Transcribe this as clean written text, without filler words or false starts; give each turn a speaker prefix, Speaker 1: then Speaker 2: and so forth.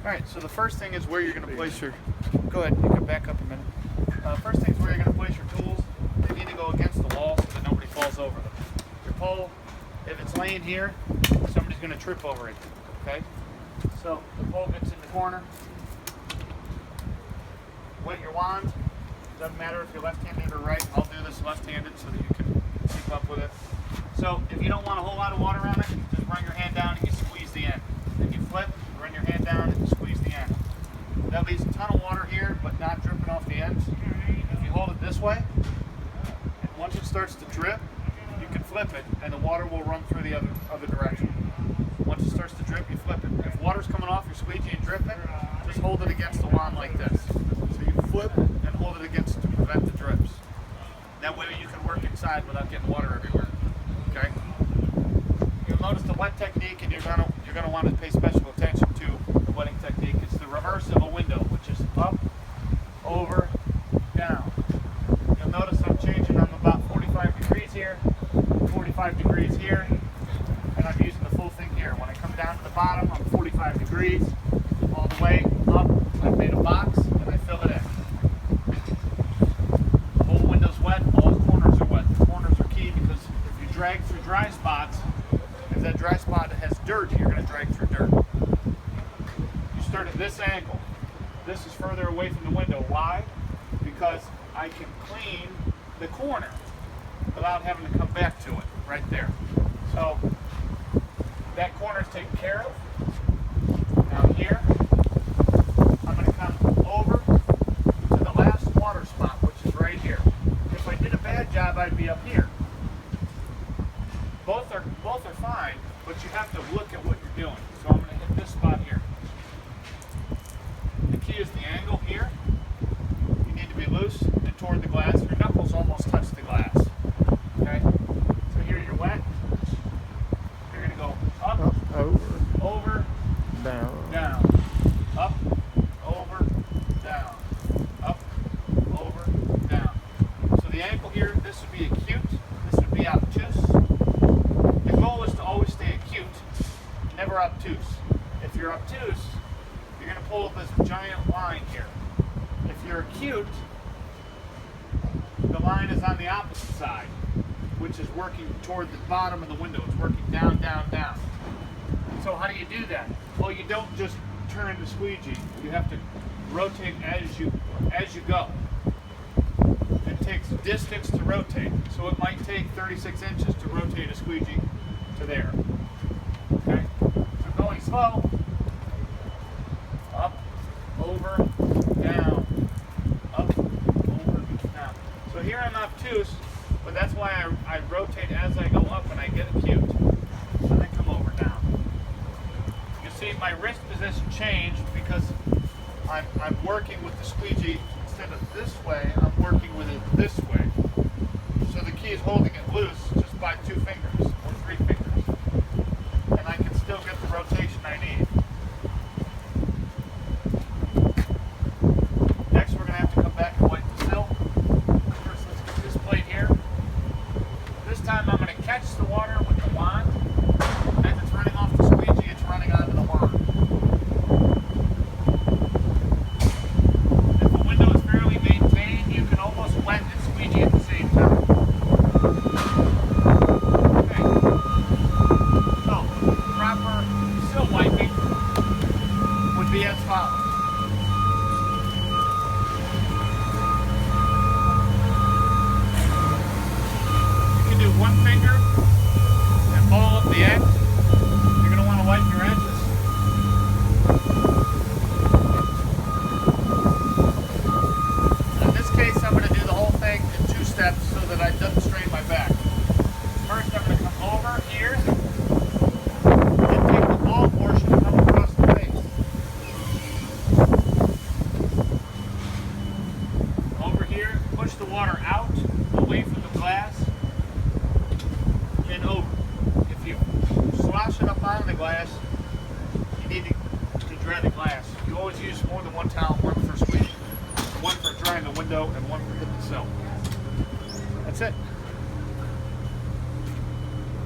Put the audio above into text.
Speaker 1: Alright, so the first thing is where you're going to place your... Go ahead, you can back up a minute. First thing is where you're going to place your tools. They need to go against the wall so that nobody falls over them. Your pole, if it's laying here, somebody's going to trip over it. Okay? So the pole gets in the corner. Wet your wand. Doesn't matter if you're left-handed or right. I'll do this left-handed so that you can keep up with it. So if you don't want a whole lot of water on it, just run your hand down and you squeeze the end. Then you flip, run your hand down and you squeeze the end. That leaves a ton of water here, but not dripping off the ends. If you hold it this way, and once it starts to drip, you can flip it and the water will run through the other direction. Once it starts to drip, you flip it. If water's coming off your squeegee and dripping, just hold it against the wand like this. So you flip and hold it against to prevent the drips. That way you can work inside without getting water everywhere. Okay? You'll notice the wet technique, and you're gonna want to pay special attention to the wetting technique. It's the reverse of a window, which is up, over, down. You'll notice I'm changing. I'm about 45 degrees here, 45 degrees here, and I'm using the full thing here. When I come down to the bottom, I'm 45 degrees all the way up. I've made a box and I fill it in. The whole window's wet. All the corners are wet. The corners are key because if you drag through dry spots, if that dry spot has dirt, you're going to drag through dirt. You start at this angle. This is further away from the window. Why? Because I can clean the corner without having to come back to it right there. So that corner is taken care of. Now here, I'm going to come over to the last water spot, which is right here. If I did a bad job, I'd be up here. Both are fine, but you have to look at what you're doing. So I'm going to hit this spot here. The key is the angle here. You need to be loose and toward the glass. Your knuckles almost touch the glass. Okay? So here you're wet. You're going to go up, over, down, up, over, down, up, over, down. So the angle here, this would be acute, this would be obtuse. The goal is to always stay acute, never obtuse. If you're obtuse, you're going to pull this giant line here. If you're acute, the line is on the opposite side, which is working toward the bottom of the window. It's working down, down, down. So how do you do that? Well, you don't just turn the squeegee. You have to rotate as you go. It takes distance to rotate. So it might take 36 inches to rotate a squeegee to there. Okay? So going slow, up, over, down, up, over, down. So here I'm obtuse, but that's why I rotate as I go up and I get acute, and then come over down. You see my wrist position changed because I'm working with the squeegee instead of this way, I'm working with it this way. So the key is holding it loose just by 2 fingers or 3 fingers. And I can still get the rotation I need. Next we're going to have to come back and wipe the sill. First let's get this plate here. This time I'm going to catch the water with the wand. As it's running off the squeegee, it's running onto the wand. If the window is fairly maintained, you can almost wet and squeegee at the same time. Okay. So, proper sill wiping would be as follows. You can do one finger and ball up the end. You're going to want to wipe your edges. In this case, I'm going to do the whole thing in 2 steps so that I don't strain my back. First, I'm going to come over here and then take the ball portion and come across the face. Over here, push the water out, away from the glass, and over. If you slosh it up on the glass, you need to dry the glass. You always use more than one towel, one for squeezing, one for drying the window, and one for hitting the sill. That's it.